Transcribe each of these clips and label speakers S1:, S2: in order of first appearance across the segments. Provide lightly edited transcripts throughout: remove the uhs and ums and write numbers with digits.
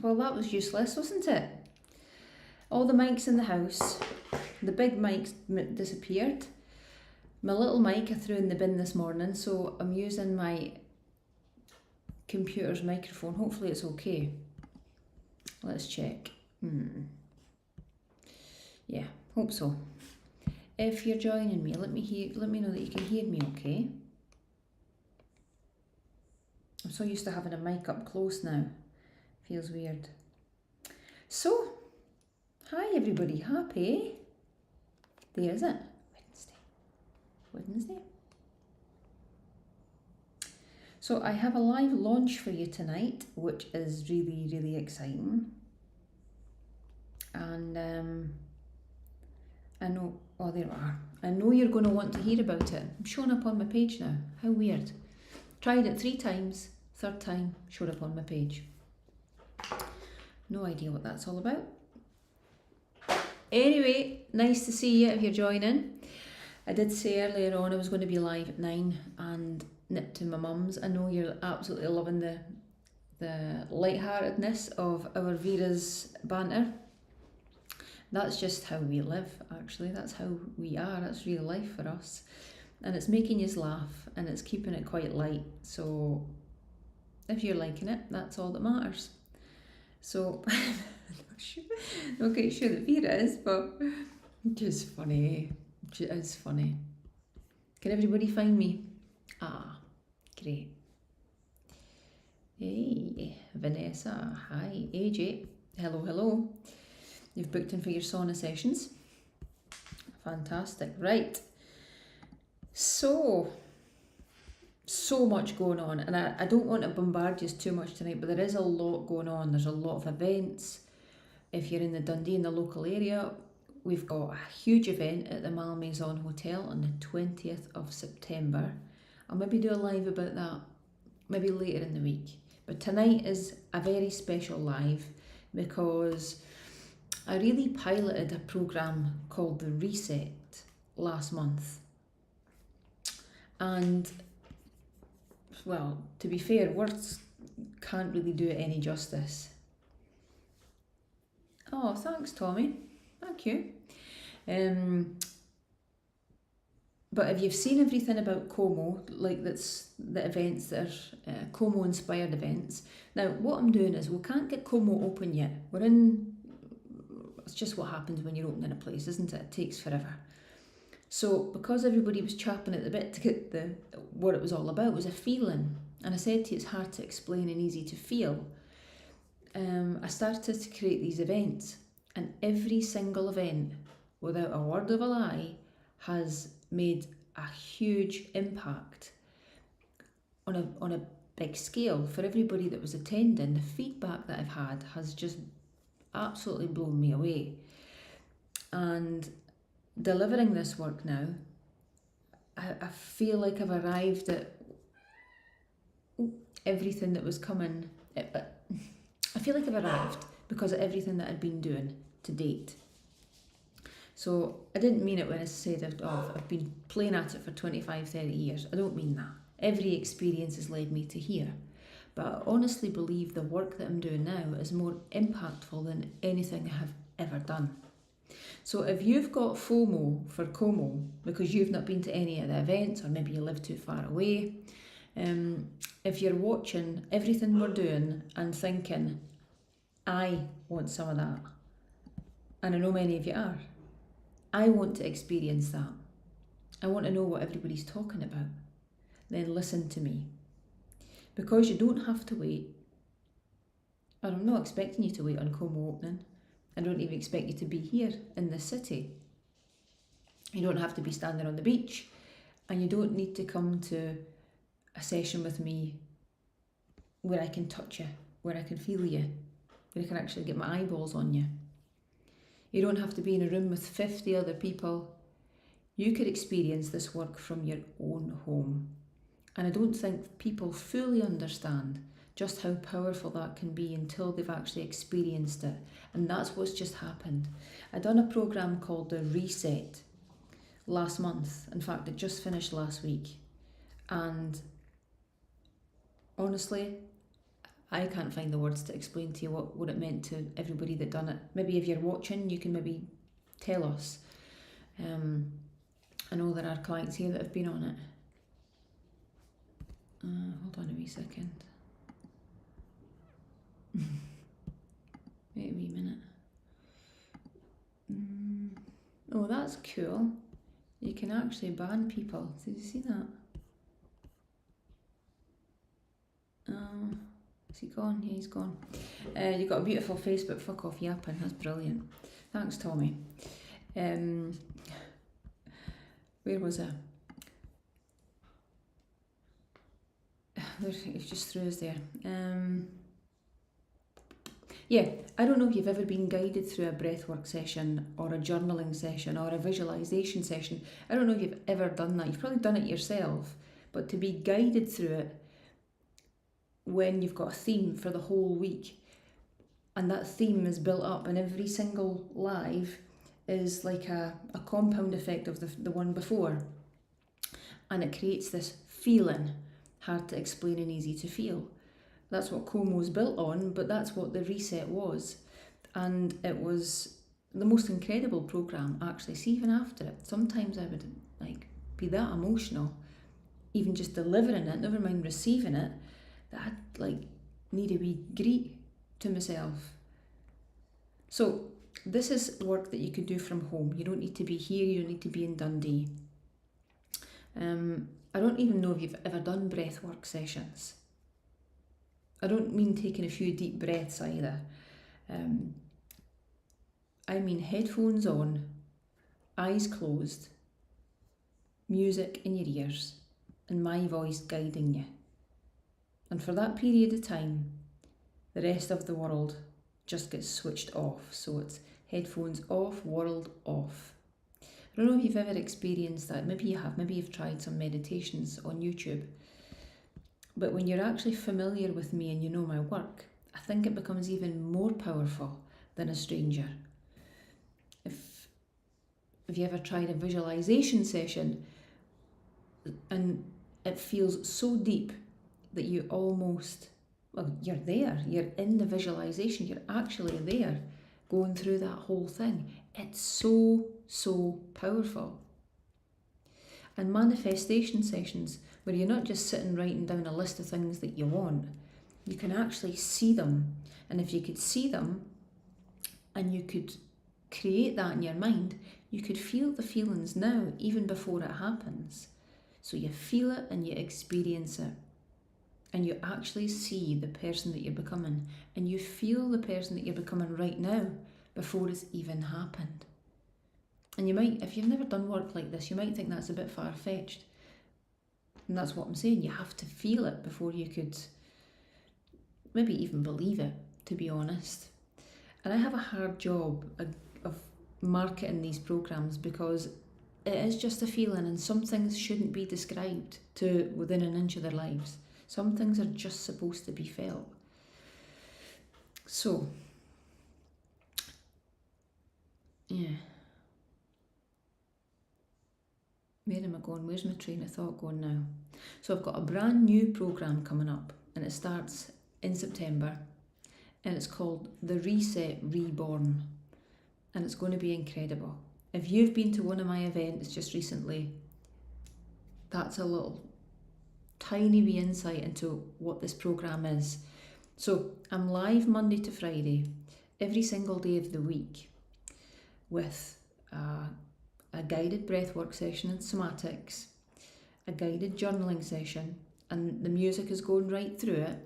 S1: Well, that was useless, wasn't it? All the mics in the house, the big mics disappeared. My little mic I threw in the bin this morning, so I'm using my computer's microphone. Hopefully it's okay. Let's check. Yeah, hope so. If you're joining me, let me know that you can hear me okay. I'm so used to having a mic up close now. Feels weird. So, hi everybody, happy. There is it. Wednesday. So I have a live launch for you tonight, which is really, really exciting. And I know, oh there we are. I know you're going to want to hear about it. I'm showing up on my page now. How weird. Tried it 3 times, 3rd time showed up on my page. No idea what that's all about. Anyway, nice to see you if you're joining. I did say earlier on I was going to be live at 9 and nipped to my mum's. I know you're absolutely loving the lightheartedness of our Vera's banter. That's just how we live, actually. That's how we are. That's real life for us. And it's making you laugh and it's keeping it quite light. So if you're liking it, that's all that matters. So I'm not quite sure that Vera is, but just funny. It is funny. Can everybody find me? Ah, great. Hey, Vanessa. Hi, AJ. Hello, hello. You've booked in for your sauna sessions. Fantastic. Right. So much going on, and I don't want to bombard you too much tonight, but there is a lot going on. There's a lot of events. If you're in the Dundee, in the local area, we've got a huge event at the Malmaison Hotel on the 20th of September. I'll maybe do a live about that, maybe later in the week. But tonight is a very special live because I really piloted a programme called The Reset last month. And, well, to be fair, words can't really do it any justice. Oh, thanks, Tommy. Thank you. But if you've seen everything about Como, like that's the events that are Como inspired events. Now, what I'm doing is we can't get Como open yet. It's just what happens when you're opening a place, isn't it? It takes forever. So because everybody was chapping at the bit to get what it was all about was a feeling. And I said to you, it's hard to explain and easy to feel. I started to create these events, and every single event, without a word of a lie, has made a huge impact on a big scale for everybody that was attending. The feedback that I've had has just absolutely blown me away. And delivering this work now, I feel like I've arrived at everything that was coming. I feel like I've arrived because of everything that I'd been doing to date. So I didn't mean it when I said I've been playing at it for 25, 30 years. I don't mean that. Every experience has led me to here. But I honestly believe the work that I'm doing now is more impactful than anything I have ever done. So if you've got FOMO for Como because you've not been to any of the events, or maybe you live too far away, if you're watching everything we're doing and thinking, I want some of that, and I know many of you are, I want to experience that. I want to know what everybody's talking about. Then listen to me. Because you don't have to wait. And I'm not expecting you to wait on Como opening. I don't even expect you to be here in the city. You don't have to be standing on the beach. And you don't need to come to a session with me where I can touch you, where I can feel you, where I can actually get my eyeballs on you. You don't have to be in a room with 50 other people. You could experience this work from your own home. And I don't think people fully understand just how powerful that can be until they've actually experienced it. And that's what's just happened. I done a programme called The Reset last month. In fact, it just finished last week. And honestly, I can't find the words to explain to you what it meant to everybody that done it. Maybe if you're watching, you can maybe tell us. I know there are clients here that have been on it. Hold on a wee second. Wait a wee minute. Oh, that's cool. You can actually ban people. Did you see that? Is he gone? Yeah, he's gone. You've got a beautiful Facebook fuck off yapping. That's brilliant. Thanks, Tommy. Where was I? It just threw us there. Yeah, I don't know if you've ever been guided through a breathwork session or a journaling session or a visualization session. I don't know if you've ever done that. You've probably done it yourself, but to be guided through it when you've got a theme for the whole week, and that theme is built up, and every single live is like a compound effect of the one before, and it creates this feeling, hard to explain and easy to feel. That's what Como's built on, but that's what the reset was. And it was the most incredible program, actually. See, even after it, sometimes I would like be that emotional, even just delivering it, never mind receiving it, that I'd like need a wee greet to myself. So this is work that you could do from home. You don't need to be here, you don't need to be in Dundee. I don't even know if you've ever done breathwork sessions. I don't mean taking a few deep breaths either. I mean headphones on, eyes closed, music in your ears, and my voice guiding you. And for that period of time, the rest of the world just gets switched off. So it's headphones off, world off. I don't know if you've ever experienced that. Maybe you have. Maybe you've tried some meditations on YouTube. But when you're actually familiar with me and you know my work, I think it becomes even more powerful than a stranger. If you ever tried a visualization session and it feels so deep that you almost, well, you're there, you're in the visualization, you're actually there going through that whole thing. It's so, so powerful. And manifestation sessions, where you're not just sitting writing down a list of things that you want, you can actually see them. And if you could see them and you could create that in your mind, you could feel the feelings now, even before it happens. So you feel it and you experience it. And you actually see the person that you're becoming. And you feel the person that you're becoming right now before it's even happened. And you might, if you've never done work like this, you might think that's a bit far-fetched. And that's what I'm saying. You have to feel it before you could maybe even believe it, to be honest. And I have a hard job of marketing these programs because it is just a feeling, and some things shouldn't be described to within an inch of their lives. Some things are just supposed to be felt. So, yeah. Where am I going? Where's my train of thought going now? So I've got a brand new programme coming up, and it starts in September, and it's called The Reset Reborn, and it's going to be incredible. If you've been to one of my events just recently, that's a little tiny wee insight into what this programme is. So I'm live Monday to Friday, every single day of the week, with a guided breathwork session in somatics, a guided journaling session, and the music is going right through it,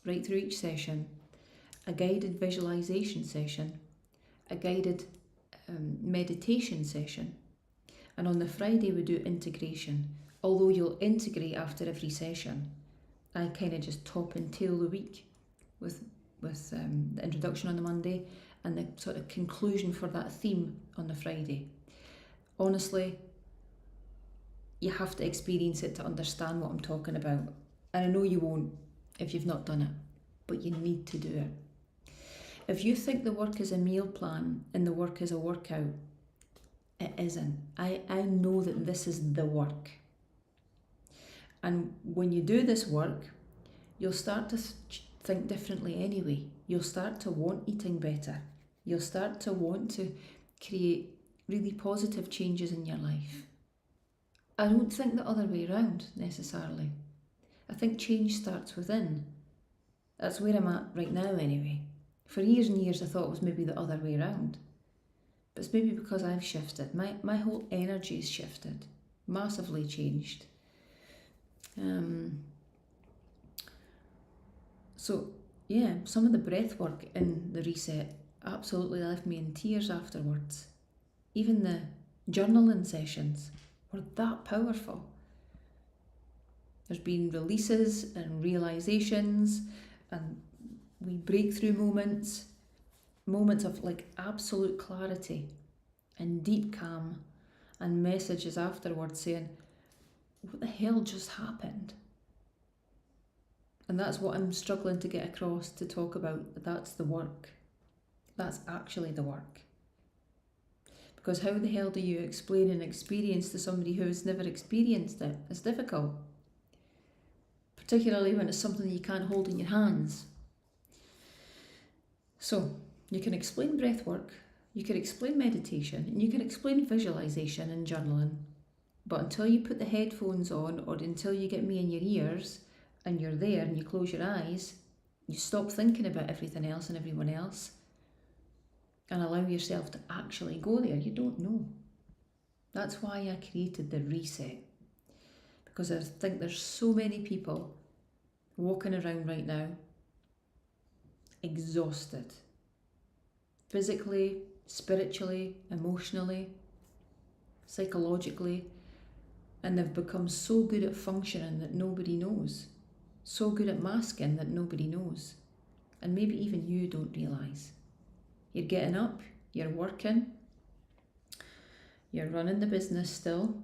S1: right through each session, a guided visualization session, a guided meditation session, and on the Friday we do integration. Although you'll integrate after every session, I kind of just top and tail the week with the introduction on the Monday and the sort of conclusion for that theme on the Friday. Honestly, you have to experience it to understand what I'm talking about. And I know you won't if you've not done it, but you need to do it. If you think the work is a meal plan and the work is a workout, it isn't. I know that this is the work. And when you do this work, you'll start to think differently anyway. You'll start to want eating better. You'll start to want to create really positive changes in your life. I don't think the other way around necessarily. I think change starts within. That's where I'm at right now anyway. For years and years I thought it was maybe the other way around. But it's maybe because I've shifted. My whole energy's shifted. Massively changed. So yeah, some of the breath work in the reset absolutely left me in tears afterwards. Even the journaling sessions were that powerful. There's been releases and realizations and wee breakthrough moments of like absolute clarity and deep calm, and messages afterwards saying, what the hell just happened? And that's what I'm struggling to get across, to talk about. That's the work. That's actually the work. Because how the hell do you explain an experience to somebody who has never experienced it? It's difficult. Particularly when it's something you can't hold in your hands. So, you can explain breath work, you can explain meditation, and you can explain visualization and journaling. But until you put the headphones on, or until you get me in your ears, and you're there and you close your eyes, you stop thinking about everything else and everyone else, and allow yourself to actually go there, you don't know. That's why I created the reset. Because I think there's so many people walking around right now exhausted. Physically, spiritually, emotionally, psychologically, and they've become so good at functioning that nobody knows. So good at masking that nobody knows. And maybe even you don't realise. You're getting up, you're working, you're running the business still,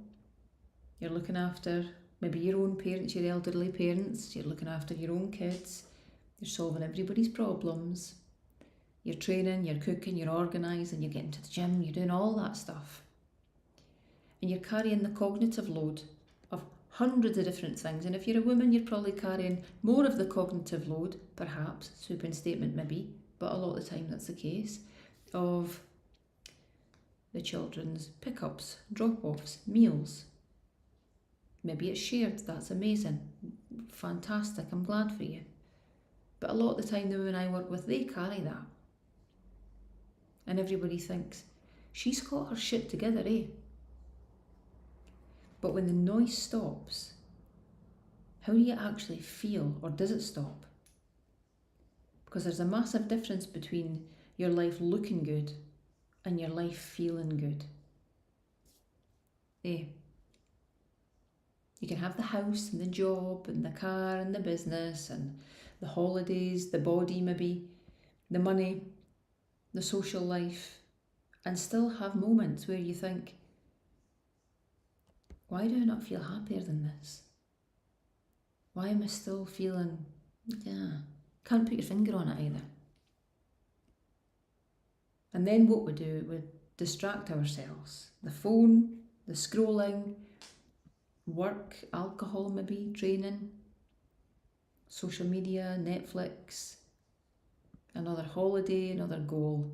S1: you're looking after maybe your own parents, your elderly parents, you're looking after your own kids, you're solving everybody's problems, you're training, you're cooking, you're organising, you're getting to the gym, you're doing all that stuff. And you're carrying the cognitive load of hundreds of different things. And if you're a woman, you're probably carrying more of the cognitive load, perhaps, sweeping statement maybe, but a lot of the time that's the case, of the children's pickups, drop-offs, meals. Maybe it's shared, that's amazing, fantastic, I'm glad for you. But a lot of the time the women I work with, they carry that. And everybody thinks, she's got her shit together, eh? But when the noise stops, how do you actually feel, or does it stop? Because there's a massive difference between your life looking good and your life feeling good. Eh? You can have the house and the job and the car and the business and the holidays, the body maybe, the money, the social life, and still have moments where you think, why do I not feel happier than this? Why am I still feeling, can't put your finger on it either. And then what we do, we distract ourselves. The phone, the scrolling, work, alcohol maybe, training, social media, Netflix, another holiday, another goal.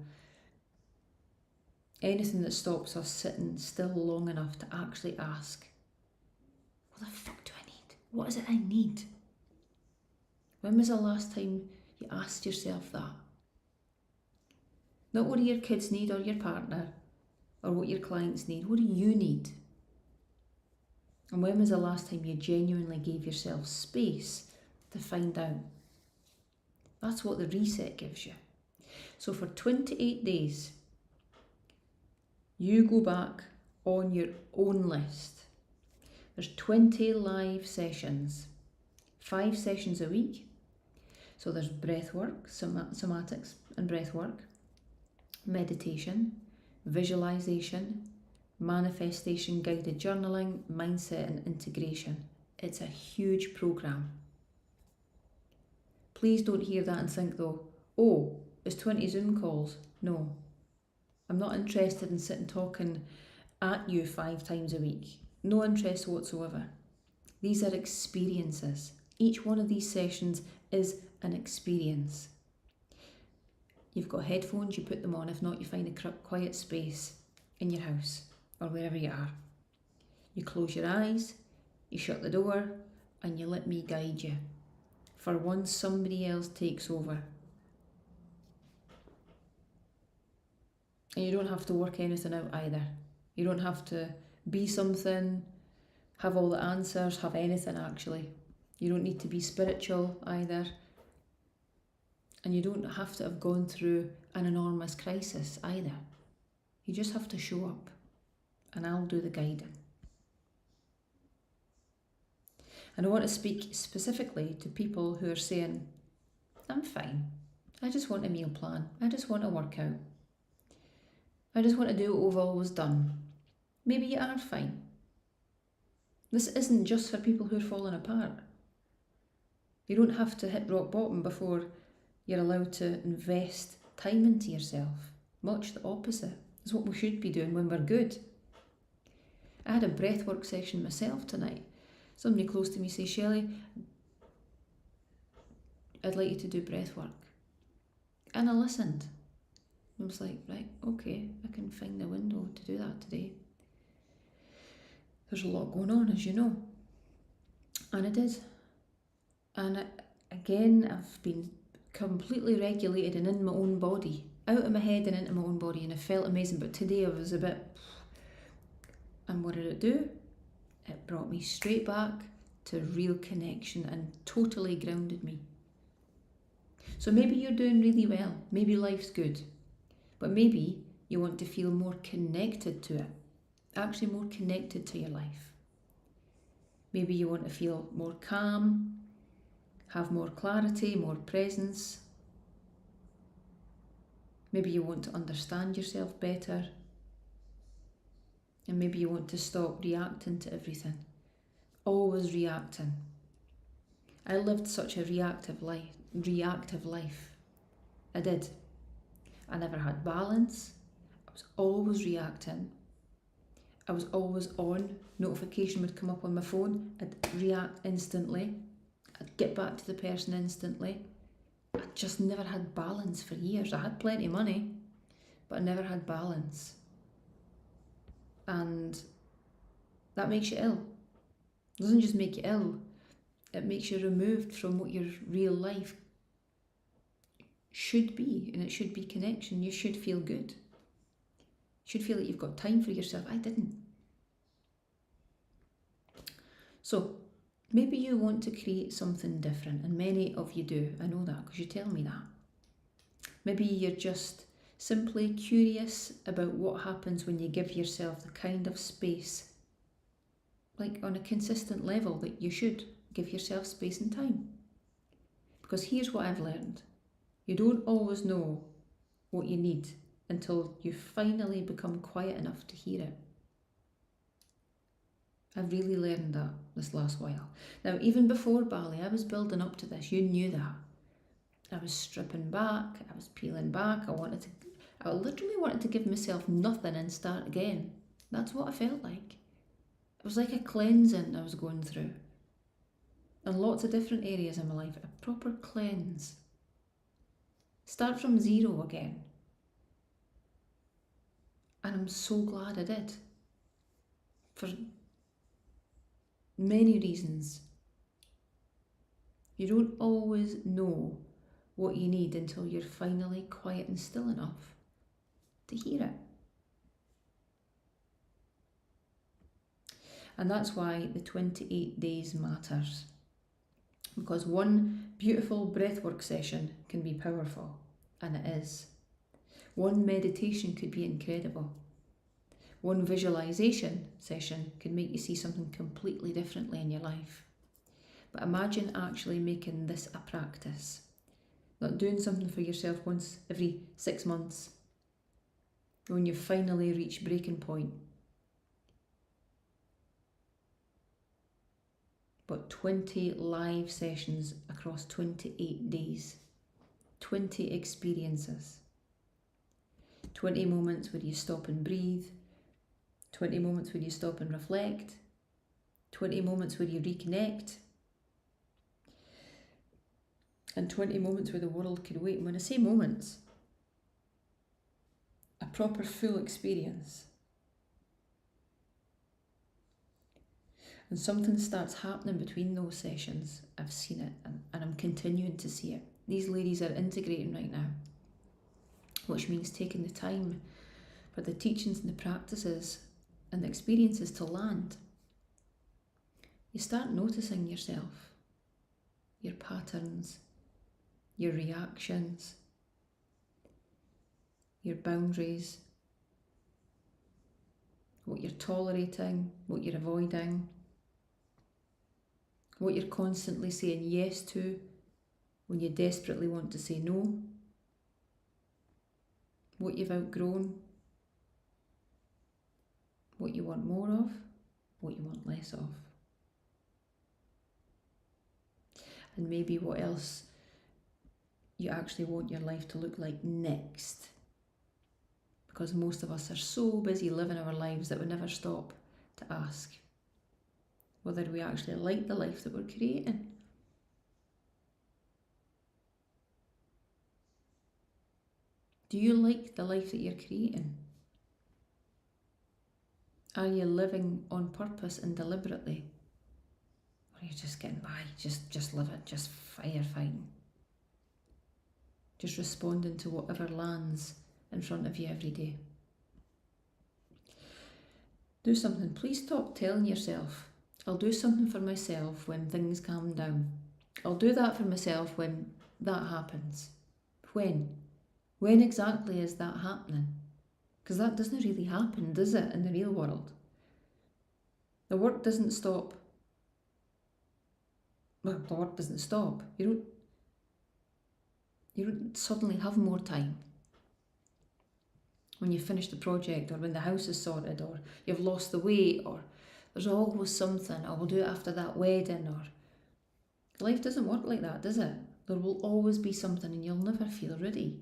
S1: Anything that stops us sitting still long enough to actually ask, what the fuck do I need? What is it I need? When was the last time you asked yourself that? Not what do your kids need or your partner or what your clients need. What do you need? And when was the last time you genuinely gave yourself space to find out? That's what the reset gives you. So for 28 days, you go back on your own list. There's 20 live sessions, 5 sessions a week. So there's breath work, somatics and breath work, meditation, visualization, manifestation, guided journaling, mindset and integration. It's a huge program. Please don't hear that and think though, oh, it's 20 Zoom calls. No, I'm not interested in sitting talking at you 5 times a week. No interest whatsoever. These are experiences. Each one of these sessions is an experience. You've got headphones, you put them on. If not, you find a quiet space in your house or wherever you are. You close your eyes, you shut the door, and you let me guide you. For once somebody else takes over. And you don't have to work anything out either. You don't have to be something, have all the answers, have anything actually. You don't need to be spiritual either. And you don't have to have gone through an enormous crisis either. You just have to show up, and I'll do the guiding. And I want to speak specifically to people who are saying, I'm fine. I just want a meal plan. I just want a workout. I just want to do what we've always done. Maybe you are fine. This isn't just for people who are falling apart. You don't have to hit rock bottom before you're allowed to invest time into yourself. Much the opposite is what we should be doing when we're good. I had a breathwork session myself tonight. Somebody close to me says, Shelley, I'd like you to do breathwork. And I listened. I was like, right, okay, I can find a window to do that today. There's a lot going on, as you know. And I did. And again, I've been completely regulated and in my own body, out of my head and into my own body, and I felt amazing. But today I was a bit, and what did it do? It brought me straight back to real connection and totally grounded me. So maybe you're doing really well, maybe life's good, but maybe you want to feel more connected to it, actually more connected to your life. Maybe you want to feel more calm, have more clarity, more presence. Maybe you want to understand yourself better. And maybe you want to stop reacting to everything. Always reacting. I lived such a reactive life. I did. I never had balance. I was always reacting. I was always on. Notification would come up on my phone. I'd react instantly. I'd get back to the person instantly. I just never had balance for years. I had plenty of money, but I never had balance. And that makes you ill. It doesn't just make you ill, it makes you removed from what your real life should be, and it should be connection. You should feel good. You should feel like you've got time for yourself. I didn't. So maybe you want to create something different, and many of you do. I know that because you tell me that. Maybe you're just simply curious about what happens when you give yourself the kind of space, like on a consistent level, that you should give yourself space and time. Because here's what I've learned. You don't always know what you need until you finally become quiet enough to hear it. I've really learned that this last while. Now, even before Bali, I was building up to this. You knew that. I was stripping back. I was peeling back. I literally wanted to give myself nothing and start again. That's what I felt like. It was like a cleansing I was going through. In lots of different areas in my life, a proper cleanse. Start from zero again. And I'm so glad I did. For many reasons. You don't always know what you need until you're finally quiet and still enough to hear it. And that's why the 28 days matters. Because one beautiful breathwork session can be powerful, and it is. One meditation could be incredible. One visualization session can make you see something completely differently in your life. But imagine actually making this a practice. Not doing something for yourself once every 6 months when you finally reach breaking point. But 20 live sessions across 28 days. 20 experiences. 20 moments where you stop and breathe. 20 moments where you stop and reflect. 20 moments where you reconnect. and 20 moments where the world could wait. And when I say moments, a proper full experience. And something starts happening between those sessions. I've seen it, and I'm continuing to see it. These ladies are integrating right now, which means taking the time for the teachings and the practices and the experiences to land. You start noticing yourself, your patterns, your reactions, your boundaries, what you're tolerating, what you're avoiding, what you're constantly saying yes to when you desperately want to say no, what you've outgrown, what you want more of, what you want less of. And maybe what else you actually want your life to look like next. Because most of us are so busy living our lives that we never stop to ask whether we actually like the life that we're creating. Do you like the life that you're creating? Are you living on purpose and deliberately? Or are you just getting by, just live it, just firefighting? Just responding to whatever lands in front of you every day. Do something. Please stop telling yourself, I'll do something for myself when things calm down. I'll do that for myself when that happens. When? When exactly is that happening? Because that doesn't really happen, does it, in the real world? The work doesn't stop. Well, the work doesn't stop. You don't suddenly have more time when you finish the project, or when the house is sorted, or you've lost the weight, or there's always something, or we'll do it after that wedding, or... Life doesn't work like that, does it? There will always be something and you'll never feel ready.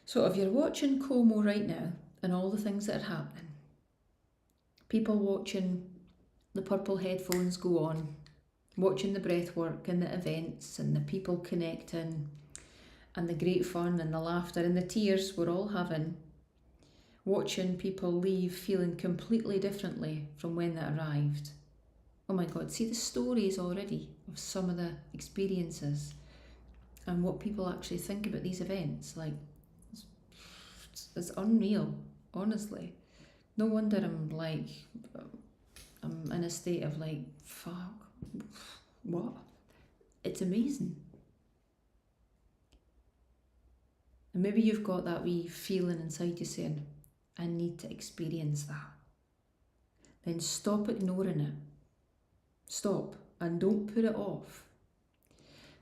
S1: So if you're watching Como right now and all the things that are happening, people watching the purple headphones go on, watching the breath work and the events and the people connecting and the great fun and the laughter and the tears we're all having, watching people leave feeling completely differently from when they arrived. Oh my God, see the stories already of some of the experiences and what people actually think about these events. Like, it's unreal, honestly. No wonder I'm in a state of like, fuck, what? It's amazing. And maybe you've got that wee feeling inside you saying, I need to experience that. Then stop ignoring it. Stop and don't put it off.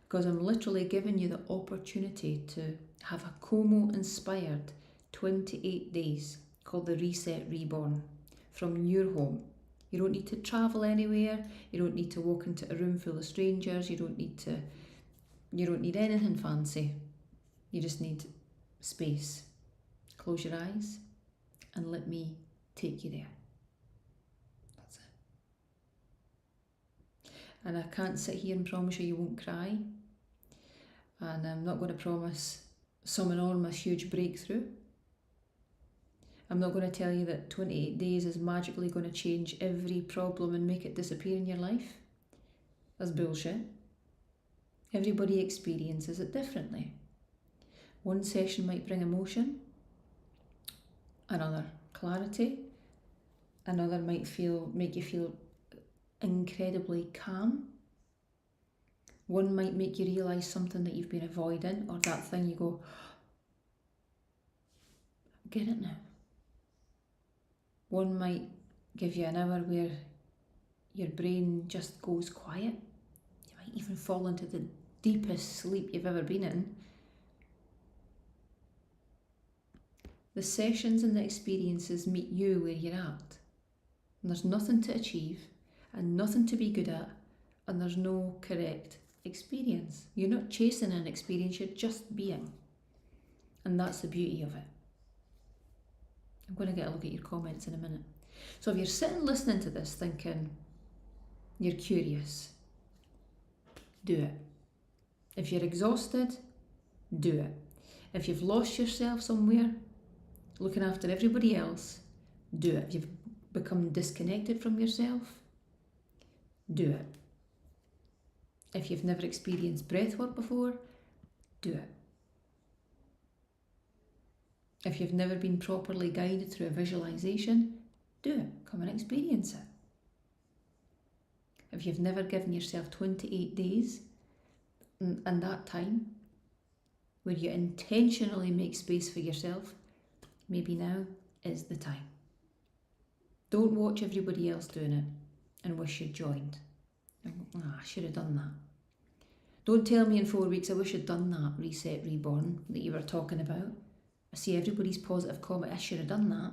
S1: Because I'm literally giving you the opportunity to have a Como inspired 28 days called the Reset Reborn from your home. You don't need to travel anywhere. You don't need to walk into a room full of strangers. You don't need anything fancy. You just need space. Close your eyes and let me take you there. That's it. And I can't sit here and promise you won't cry. And I'm not going to promise some enormous huge breakthrough. I'm not going to tell you that 28 days is magically going to change every problem and make it disappear in your life. That's bullshit. Everybody experiences it differently. One session might bring emotion, another clarity, another might make you feel incredibly calm. One might make you realise something that you've been avoiding, or that thing you go, I get it now. One might give you an hour where your brain just goes quiet. You might even fall into the deepest sleep you've ever been in. The sessions and the experiences meet you where you're at. And there's nothing to achieve and nothing to be good at, and there's no correct experience. You're not chasing an experience, you're just being. And that's the beauty of it. I'm going to get a look at your comments in a minute. So if you're sitting listening to this thinking you're curious, do it. If you're exhausted, do it. If you've lost yourself somewhere, looking after everybody else, do it. If you've become disconnected from yourself, do it. If you've never experienced breathwork before, do it. If you've never been properly guided through a visualization, do it. Come and experience it. If you've never given yourself 28 days and that time where you intentionally make space for yourself, maybe now is the time. Don't watch everybody else doing it and wish you'd joined. I should have done that. Don't tell me in 4 weeks, I wish I'd done that reset, reborn that you were talking about. I see everybody's positive comment, I should have done that.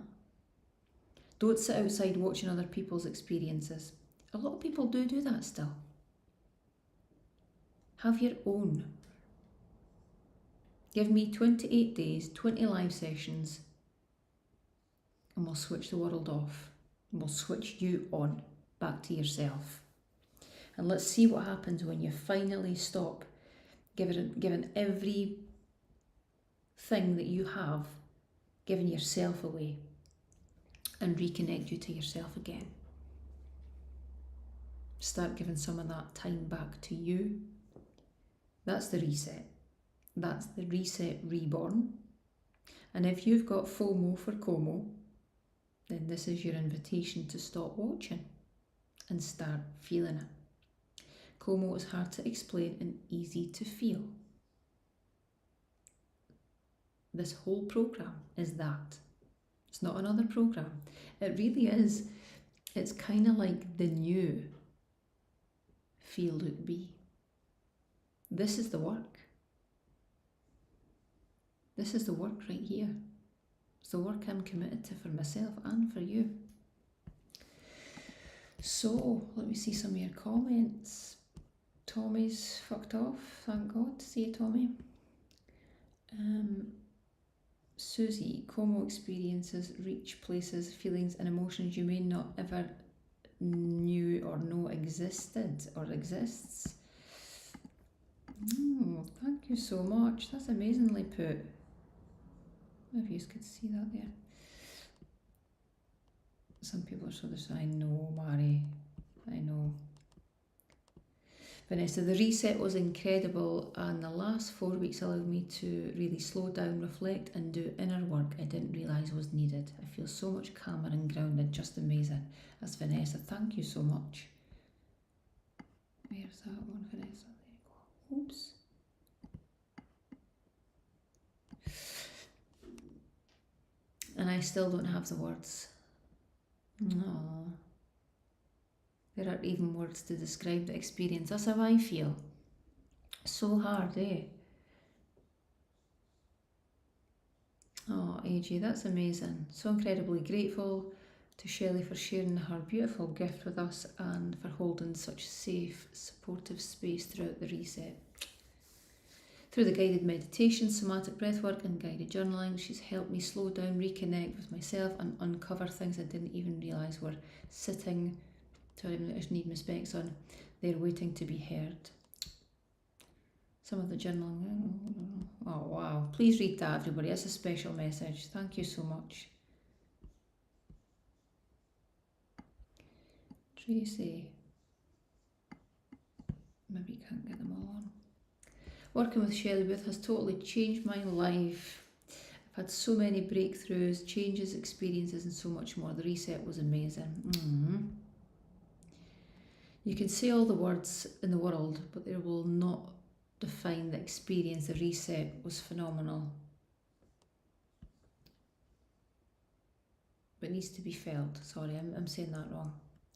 S1: Don't sit outside watching other people's experiences. A lot of people do that still. Have your own. Give me 28 days, 20 live sessions, and we'll switch the world off. And we'll switch you on, back to yourself. And let's see what happens when you finally stop giving every thing that you have, giving yourself away, and reconnect you to yourself again. Start giving some of that time back to you. That's the reset. That's the reset reborn. And if you've got FOMO for Como, then this is your invitation to stop watching and start feeling it. Como is hard to explain and easy to feel. This whole program is that. It's not another program. It really is. It's kind of like the new Feel, Look, Be. This is the work. This is the work right here. It's the work I'm committed to for myself and for you. So, let me see some of your comments. Tommy's fucked off, thank God. See you, Tommy. Susie, Como experiences reach places, feelings and emotions you may not ever knew or know existed or exists. Thank you so much. That's amazingly put. If you could see that there. Some people are sort of saying, I know, Mary, I know. Vanessa, the reset was incredible and the last 4 weeks allowed me to really slow down, reflect and do inner work I didn't realise was needed. I feel so much calmer and grounded, just amazing. That's Vanessa, thank you so much. Where's that one, Vanessa? There you go. Oops. And I still don't have the words. No. There aren't even words to describe the experience. That's how I feel. So hard, eh? Oh, AJ, that's amazing. So incredibly grateful to Shelley for sharing her beautiful gift with us and for holding such safe, supportive space throughout the reset. Through the guided meditation, somatic breathwork and guided journaling, she's helped me slow down, reconnect with myself and uncover things I didn't even realise were sitting, sorry, I just need my specs on, they're waiting to be heard. Some of the journaling, oh wow, please read that everybody, that's a special message, thank you so much. Tracy, maybe you can't get them all on. Working with Shelley Booth has totally changed my life. I've had so many breakthroughs, changes, experiences and so much more. The reset was amazing. You can say all the words in the world, but they will not define the experience. The reset was phenomenal. But it needs to be felt. Sorry, I'm saying that wrong.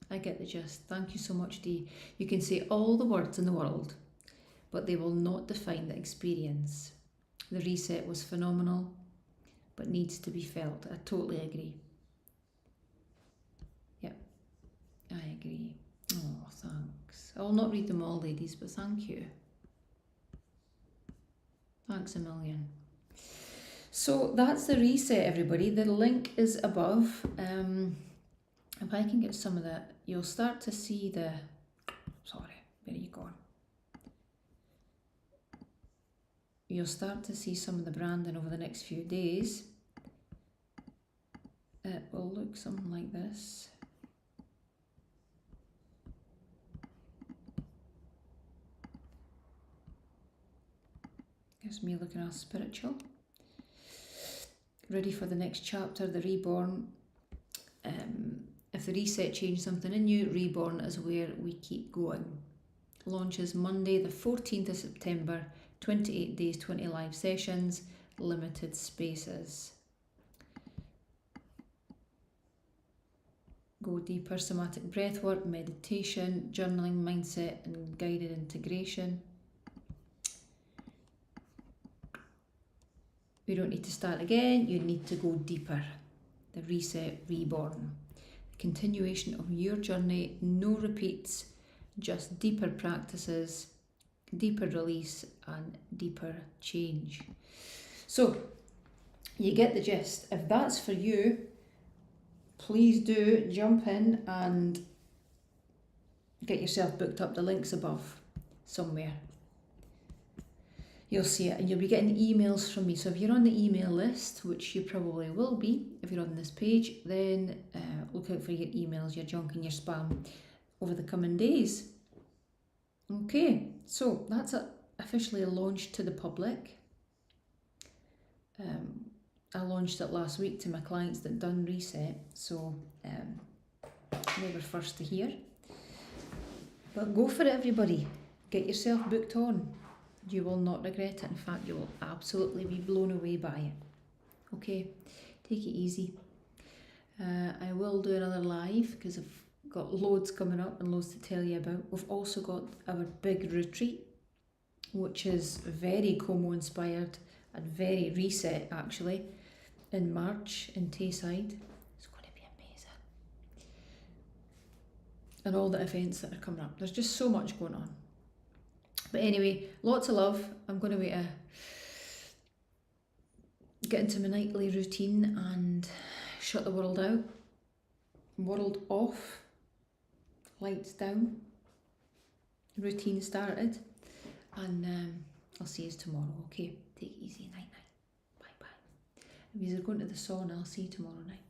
S1: I get the gist. Thank you so much, Dee. You can say all the words in the world, but they will not define the experience. The reset was phenomenal, but needs to be felt. I totally agree. Yep, I agree. Oh, thanks. I will not read them all, ladies, but thank you. Thanks a million. So that's the reset, everybody. The link is above. if I can get some of that, you'll start to see the, sorry, where are you going? You'll start to see some of the branding over the next few days. It will look something like this. Gives me looking all spiritual. Ready for the next chapter, the reborn. If the reset changed something in you, reborn is where we keep going. Launches Monday the 14th of September, 28 days, 20 live sessions, limited spaces. Go deeper, somatic breathwork, meditation, journaling, mindset and guided integration. We don't need to start again, you need to go deeper. The reset, reborn. The continuation of your journey, no repeats, just deeper practices, deeper release and deeper change. So, you get the gist. If that's for you, please do jump in and get yourself booked up. The link's above somewhere. You'll see it and you'll be getting emails from me. So if you're on the email list, which you probably will be if you're on this page, then look out for your emails, your junk and your spam over the coming days. Okay, so that's officially launched to the public. I launched it last week to my clients that done reset, so they were first to hear. But go for it, everybody. Get yourself booked on. You will not regret it. In fact, you will absolutely be blown away by it. Okay, take it easy. I will do another live because I've got loads coming up and loads to tell you about. We've also got our big retreat, which is very Como inspired and very reset actually, in March in Tayside. It's going to be amazing. And all the events that are coming up. There's just so much going on. But anyway, lots of love. I'm going to wait to get into my nightly routine and shut the world out. World off. Lights down. Routine started. And I'll see you tomorrow. Okay, take it easy. Night night. Bye bye. If you're going to the sauna, I'll see you tomorrow night.